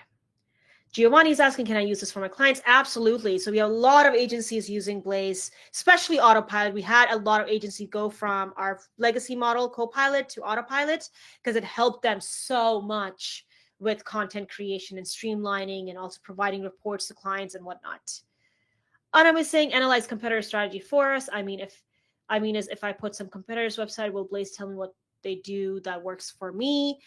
Giovanni is asking, can I use this for my clients? Absolutely. So we have a lot of agencies using Blaze, especially Autopilot. We had a lot of agencies go from our legacy model, Copilot, to Autopilot, because it helped them so much with content creation and streamlining, and also providing reports to clients and whatnot. Anna was saying, analyze competitor strategy for us. If I put some competitor's website, will Blaze tell me what they do that works for me?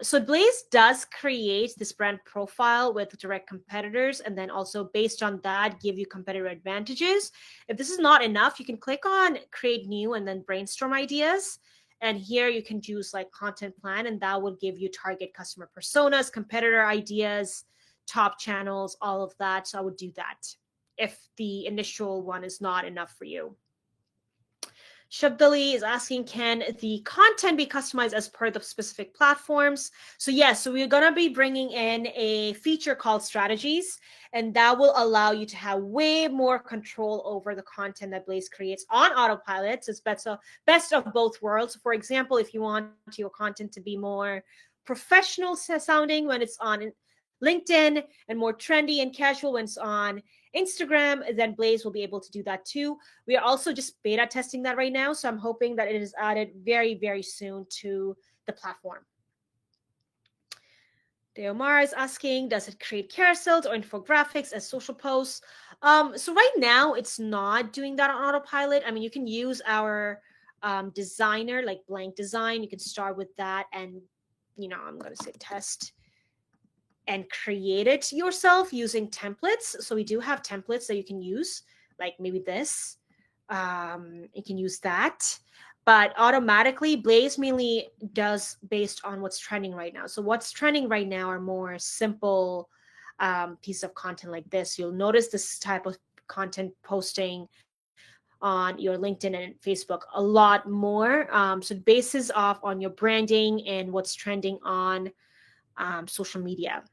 So Blaze does create this brand profile with direct competitors, and then also based on that, give you competitor advantages. If this is not enough, you can click on create new and then brainstorm ideas. And here you can choose like content plan, and that will give you target customer personas, competitor ideas, top channels, all of that. So I would do that if the initial one is not enough for you. Shabdali is asking, can the content be customized as per the specific platforms? So yes, so we're going to be bringing in a feature called strategies, and that will allow you to have way more control over the content that Blaze creates on Autopilot. So it's best of both worlds. For example, if you want your content to be more professional sounding when it's on LinkedIn and more trendy and casual when it's on Instagram, then Blaze will be able to do that too. We are also just beta testing that right now, so I'm hoping that it is added very, very soon to the platform. Deomar is asking, does it create carousels or infographics as social posts? So right now, it's not doing that on Autopilot. You can use our designer, like Blank Design. You can start with that, and I'm going to say test and create it yourself using templates. So we do have templates that you can use, like maybe this. You can use that. But automatically, Blaze mainly does based on what's trending right now. So what's trending right now are more simple piece of content like this. You'll notice this type of content posting on your LinkedIn and Facebook a lot more. So it bases off on your branding and what's trending on social media.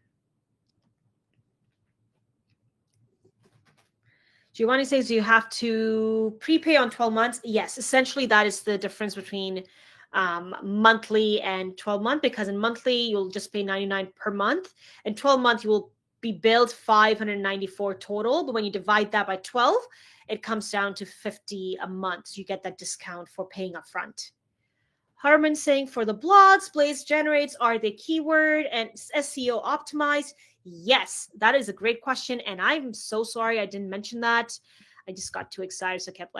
Giovanni says you have to prepay on 12 months. Yes, essentially that is the difference between monthly and 12 month, because in monthly you'll just pay 99 per month, and 12 month you will be billed 594 total, but when you divide that by 12 it comes down to 50 a month, so you get that discount for paying upfront. Harman saying for the blogs Blaze generates, are they keyword and SEO optimized? Yes, that is a great question, and I'm so sorry I didn't mention that. I just got too excited, so I kept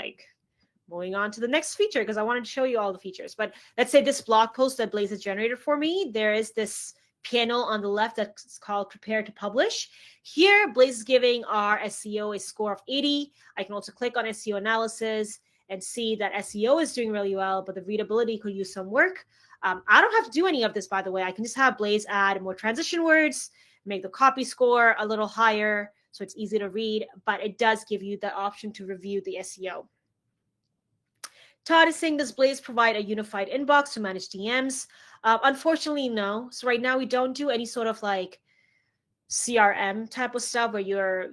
moving on to the next feature because I wanted to show you all the features. But let's say this blog post that Blaze has generated for me, there is this panel on the left that's called prepare to publish. Here, Blaze is giving our SEO a score of 80. I can also click on SEO analysis and see that SEO is doing really well, but the readability could use some work. I don't have to do any of this, by the way. I can just have Blaze add more transition words, make the copy score a little higher so it's easy to read, but it does give you the option to review the SEO. Todd is saying, does Blaze provide a unified inbox to manage DMs? Unfortunately, no. So right now we don't do any sort of CRM type of stuff where you're,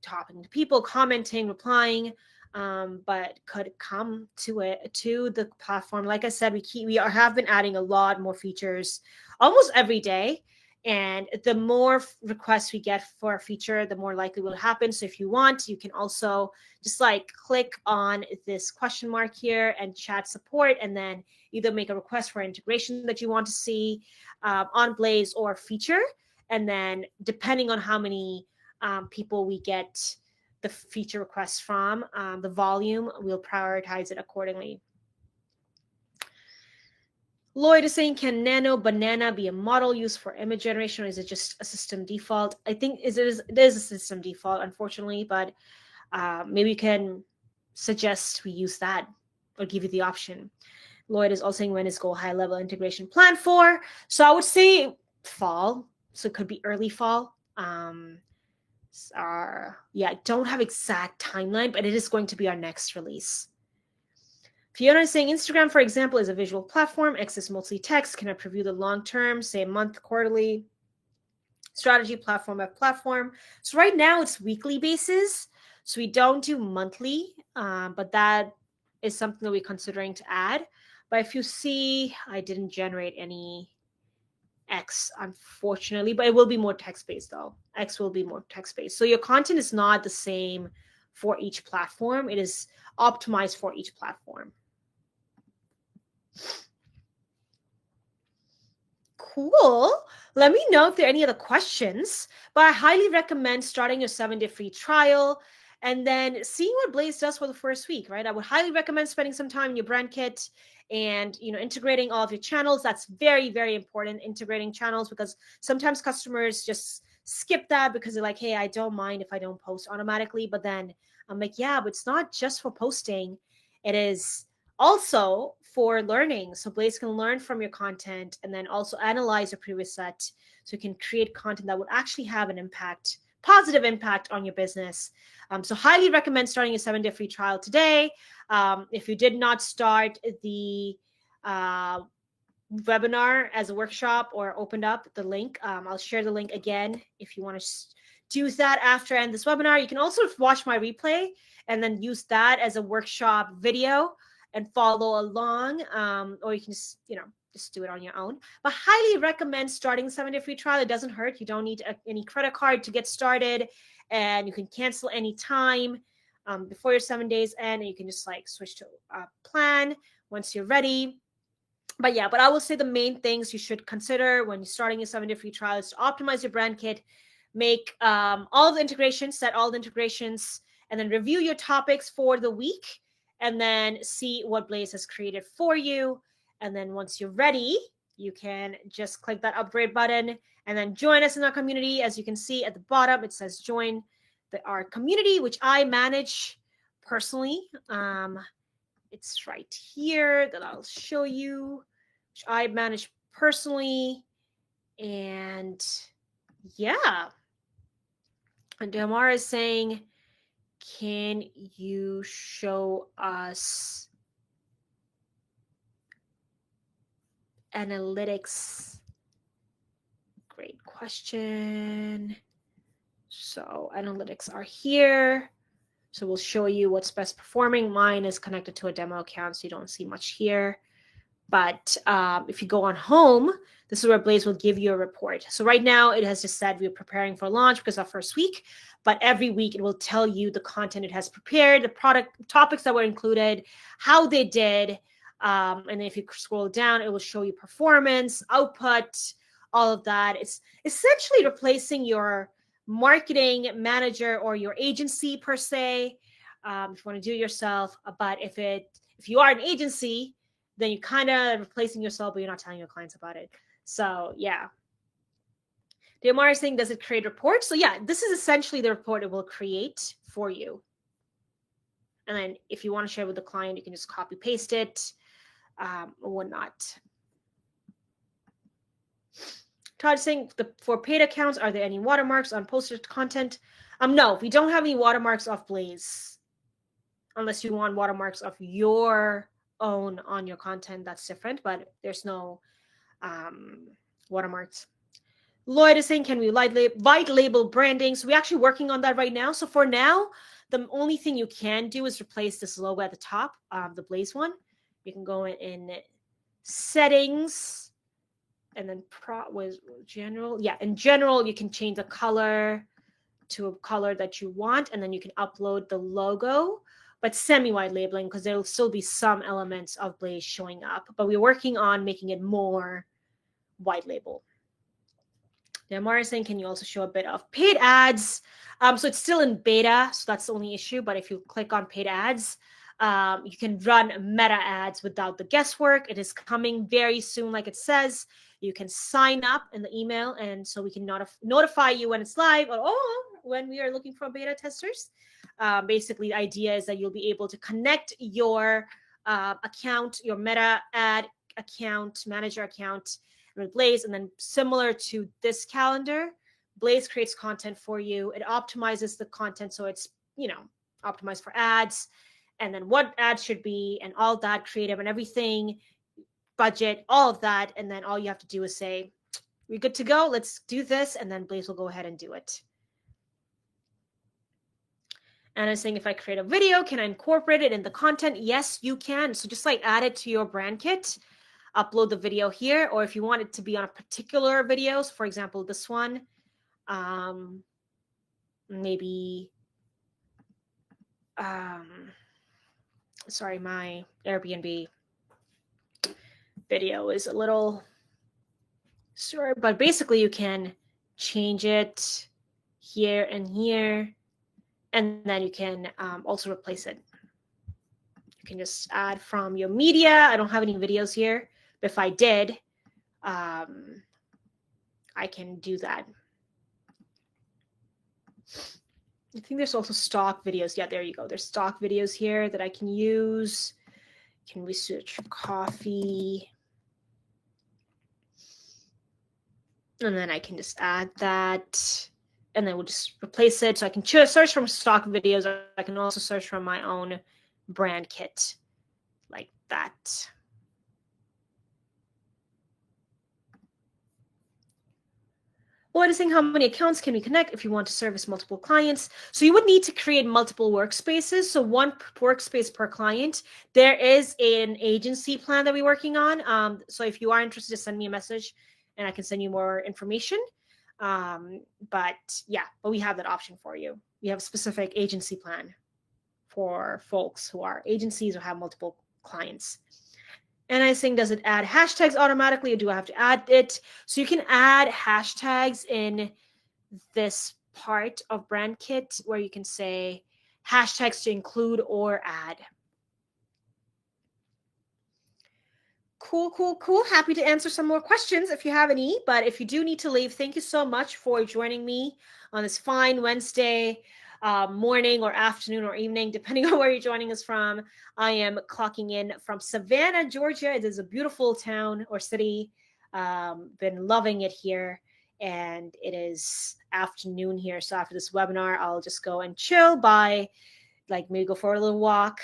talking to people, commenting, replying, but could come to the platform. Like I said, we have been adding a lot more features almost every day. And the more requests we get for a feature, the more likely it will happen. So if you want, you can also just click on this question mark here and chat support, and then either make a request for integration that you want to see on Blaze or feature. And then depending on how many people we get the feature requests from, the volume, we'll prioritize it accordingly. Lloyd is saying, can Nano Banana be a model used for image generation, or is it just a system default? I think it is a system default, unfortunately, but maybe you can suggest we use that or give you the option. Lloyd is also saying, when is Go high level integration planned for? So I would say fall. So it could be early fall. I don't have exact timeline, but it is going to be our next release. Fiona is saying, Instagram, for example, is a visual platform. X is mostly text. Can I preview the long term, say month, quarterly? Strategy, platform by platform. So right now it's weekly basis. So we don't do monthly, but that is something that we're considering to add. But if you see, I didn't generate any X, unfortunately, but it will be more text-based though. X will be more text-based. So your content is not the same for each platform. It is optimized for each platform. Cool. Let me know if there are any other questions, but I highly recommend starting your 7-day free trial and then seeing what Blaze does for the first week, right? I would highly recommend spending some time in your brand kit and, integrating all of your channels. That's very, very important, integrating channels, because sometimes customers just skip that because they're like, hey, I don't mind if I don't post automatically. But then I'm like, yeah, but it's not just for posting. It is also for learning. So Blaze can learn from your content and then also analyze your previous set so you can create content that would actually have an impact, positive impact on your business. So highly recommend starting a 7-day free trial today. If you did not start the webinar as a workshop or opened up the link, I'll share the link again if you want to do that after end this webinar. You can also watch my replay and then use that as a workshop video and follow along, or you can just do it on your own. But highly recommend starting the 7-day free trial. It doesn't hurt. You don't need any credit card to get started, and you can cancel any time before your 7 days end, and you can just switch to a plan once you're ready. But I will say the main things you should consider when you're starting your 7-day free trial is to optimize your brand kit, make all the integrations, set all the integrations, and then review your topics for the week, and then see what Blaze has created for you. And then once you're ready, you can just click that upgrade button and then join us in our community. As you can see at the bottom, it says join our community, which I manage personally. It's right here that I'll show you, which I manage personally. And yeah. And Damar is saying, can you show us analytics? Great question. So analytics are here. So we'll show you what's best performing. Mine is connected to a demo account, so you don't see much here. But if you go on home, this is where Blaze will give you a report. So right now it has just said we're preparing for launch because our first week, but every week it will tell you the content it has prepared, the product topics that were included, how they did. And then if you scroll down, it will show you performance, output, all of that. It's essentially replacing your marketing manager or your agency per se, if you want to do it yourself. But if you are an agency, then you're kind of replacing yourself, but you're not telling your clients about it. So yeah. Damar is saying, does it create reports? So yeah, this is essentially the report it will create for you. And then if you want to share with the client, you can just copy paste it or whatnot. Todd saying, for paid accounts, are there any watermarks on posted content? No, we don't have any watermarks off Blaze, unless you want watermarks of your own on your content. That's different, but there's no watermarks. Lloyd is saying, can we white label branding? So we're actually working on that right now. So for now, the only thing you can do is replace this logo at the top, the Blaze one. You can go in settings, and then general. Yeah, in general, you can change the color to a color that you want, and then you can upload the logo, but semi-white labeling, because there will still be some elements of Blaze showing up. But we're working on making it more white label. Now, Mara is saying, can you also show a bit of paid ads? So it's still in beta, so that's the only issue. But if you click on paid ads, you can run meta ads without the guesswork. It is coming very soon, like it says. You can sign up in the email, and so we can notify you when it's live, or when we are looking for beta testers. Basically, the idea is that you'll be able to connect your account, your meta ad account, manager account with Blaze, and then similar to this calendar, Blaze creates content for you. It optimizes the content so it's optimized for ads, and then what ads should be, and all that, creative and everything, budget, all of that. And then all you have to do is say, we're good to go, let's do this, and then Blaze will go ahead and do it. And I'm saying, if I create a video, can I incorporate it in the content? Yes, you can. So just like add it to your brand kit, upload the video here, or if you want it to be on a particular video, so for example, this one, maybe, sorry, my Airbnb video is a little short, but basically you can change it here and here, and then you can also replace it. You can just add from your media. I don't have any videos here, but if I did, I can do that. I think there's also stock videos. Yeah, there you go. There's stock videos here that I can use. Can we search coffee? And then I can just add that, and then we'll just replace it. So I can search from stock videos. I can also search from my own brand kit like that. Well, I'm saying, how many accounts can we connect if you want to service multiple clients? So you would need to create multiple workspaces. So one workspace per client. There is an agency plan that we're working on. So if you are interested, send me a message and I can send you more information. But we have that option for you. We have a specific agency plan for folks who are agencies or have multiple clients. And I think, does it add hashtags automatically, or do I have to add it? So you can add hashtags in this part of brand kit where you can say hashtags to include or add. Cool. Happy to answer some more questions if you have any. But if you do need to leave, thank you so much for joining me on this fine Wednesday morning or afternoon or evening, depending on where you're joining us from. I am clocking in from Savannah, Georgia. It is a beautiful town or city. Been loving it here. And it is afternoon here. So after this webinar, I'll just go and chill by, like, maybe go for a little walk,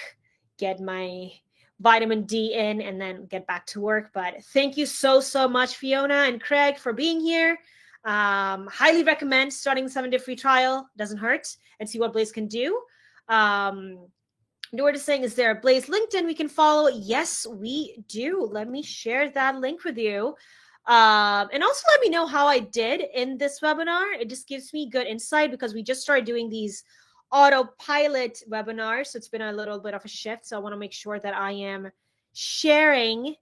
get my vitamin D in, and then get back to work. But thank you so much, Fiona and Craig, for being here. Highly recommend starting the 7-day free trial. Doesn't hurt, and see what Blaze can do. Nord is saying, is there a Blaze LinkedIn we can follow? Yes, we do. Let me share that link with you. And also let me know how I did in this webinar. It just gives me good insight because we just started doing these autopilot webinars. So it's been a little bit of a shift. So I want to make sure that I am sharing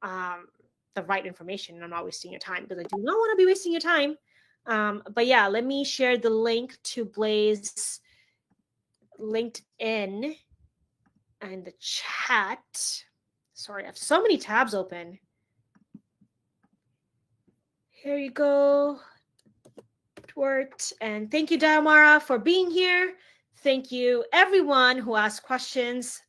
the right information and I'm not wasting your time, because I do not want to be wasting your time. But yeah, let me share the link to Blaze LinkedIn and the chat. Sorry, I have so many tabs open. Here you go. And thank you, Diamara, for being here. Thank you, everyone who asked questions.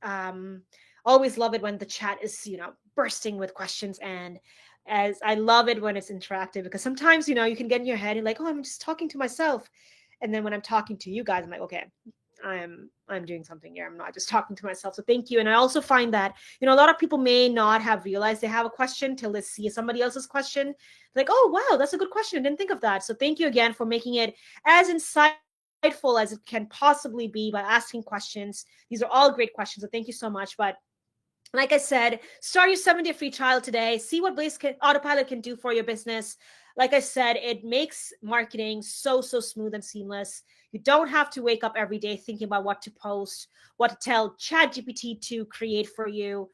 Always love it when the chat is, bursting with questions. And as I love it when it's interactive, because sometimes, you can get in your head and like, oh, I'm just talking to myself. And then when I'm talking to you guys, I'm like, okay, I'm doing something here. I'm not just talking to myself. So thank you. And I also find that, a lot of people may not have realized they have a question till they see somebody else's question. Like, oh, wow, that's a good question. I didn't think of that. So thank you again for making it as insightful as it can possibly be by asking questions. These are all great questions. So thank you so much. But like I said, start your 7-day free trial today. See what Blaze Autopilot can do for your business. Like I said, it makes marketing so smooth and seamless. You don't have to wake up every day thinking about what to post, what to tell ChatGPT to create for you,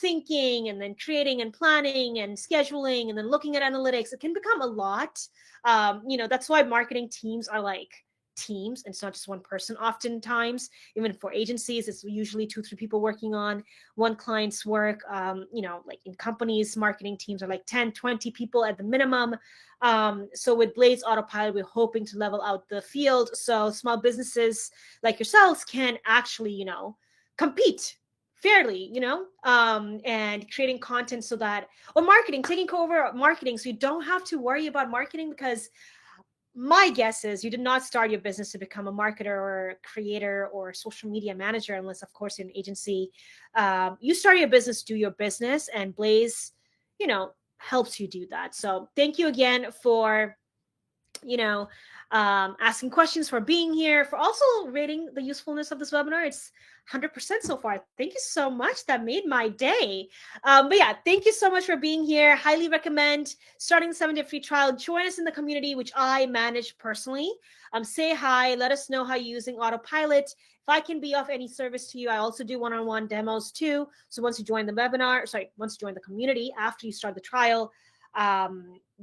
thinking and then creating and planning and scheduling and then looking at analytics. It can become a lot. That's why marketing teams are like teams. It's not just one person. Oftentimes, even for agencies, it's usually 2-3 people working on one client's work. Like in companies, marketing teams are like 10-20 people at the minimum. So with Blaze Autopilot, we're hoping to level out the field so small businesses like yourselves can actually, compete fairly, and creating content so that, or marketing, taking over marketing so you don't have to worry about marketing, because my guess is you did not start your business to become a marketer or a creator or social media manager, unless, of course, you're an agency. You start your business, do your business, and Blaze, helps you do that. So thank you again for, asking questions, for being here, for also rating the usefulness of this webinar. It's 100% so far. Thank you so much. That made my day. But yeah, thank you so much for being here. Highly recommend starting the 7-day free trial. Join us in the community, which I manage personally. Say hi. Let us know how you're using Autopilot. If I can be of any service to you, I also do one-on-one demos too. So once you join the once you join the community, after you start the trial,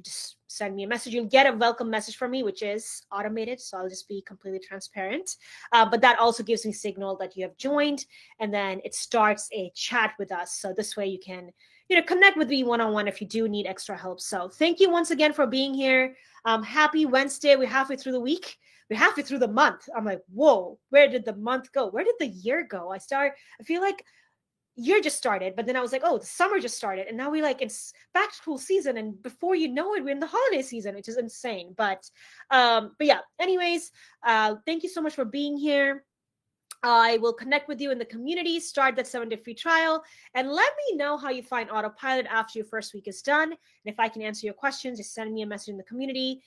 just send me a message. You'll get a welcome message from me, which is automated. So I'll just be completely transparent. But that also gives me signal that you have joined, and then it starts a chat with us. So this way you can, connect with me one-on-one if you do need extra help. So thank you once again for being here. Happy Wednesday. We're halfway through the week. We're halfway through the month. I'm like, whoa, where did the month go? Where did the year go? I feel like year just started, but then I was like, oh, the summer just started, and now it's back to school season, and before you know it, we're in the holiday season, which is insane. But yeah, anyways, thank you so much for being here. I will connect with you in the community, start that 7-day free trial, and let me know how you find Autopilot after your first week is done. And if I can answer your questions, just send me a message in the community,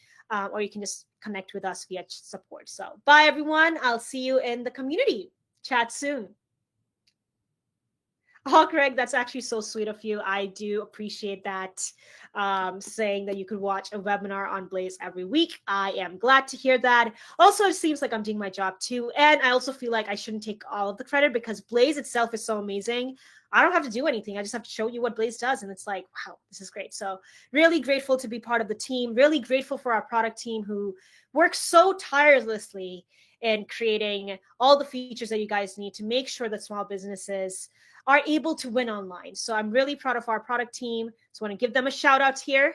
or you can just connect with us via support. So bye, everyone. I'll see you in the community. Chat soon. Oh, Greg, that's actually so sweet of you. I do appreciate that, saying that you could watch a webinar on Blaze every week. I am glad to hear that. Also, it seems like I'm doing my job too. And I also feel like I shouldn't take all of the credit, because Blaze itself is so amazing. I don't have to do anything. I just have to show you what Blaze does. And it's like, wow, this is great. So really grateful to be part of the team. Really grateful for our product team who works so tirelessly in creating all the features that you guys need to make sure that small businesses are able to win online. So I'm really proud of our product team. So I want to give them a shout out here.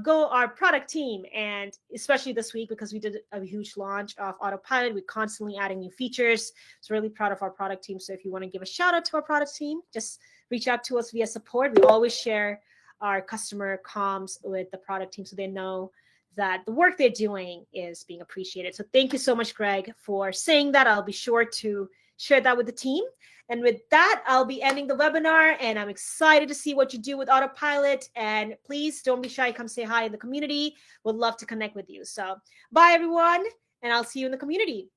Go our product team, and especially this week because we did a huge launch of Autopilot. We're constantly adding new features. So really proud of our product team. So if you want to give a shout out to our product team, just reach out to us via support. We always share our customer comms with the product team so they know that the work they're doing is being appreciated. So thank you so much, Greg, for saying that. I'll be sure to share that with the team. And with that, I'll be ending the webinar, and I'm excited to see what you do with Autopilot. And please don't be shy. Come say hi in the community. Would love to connect with you. So bye, everyone, and I'll see you in the community.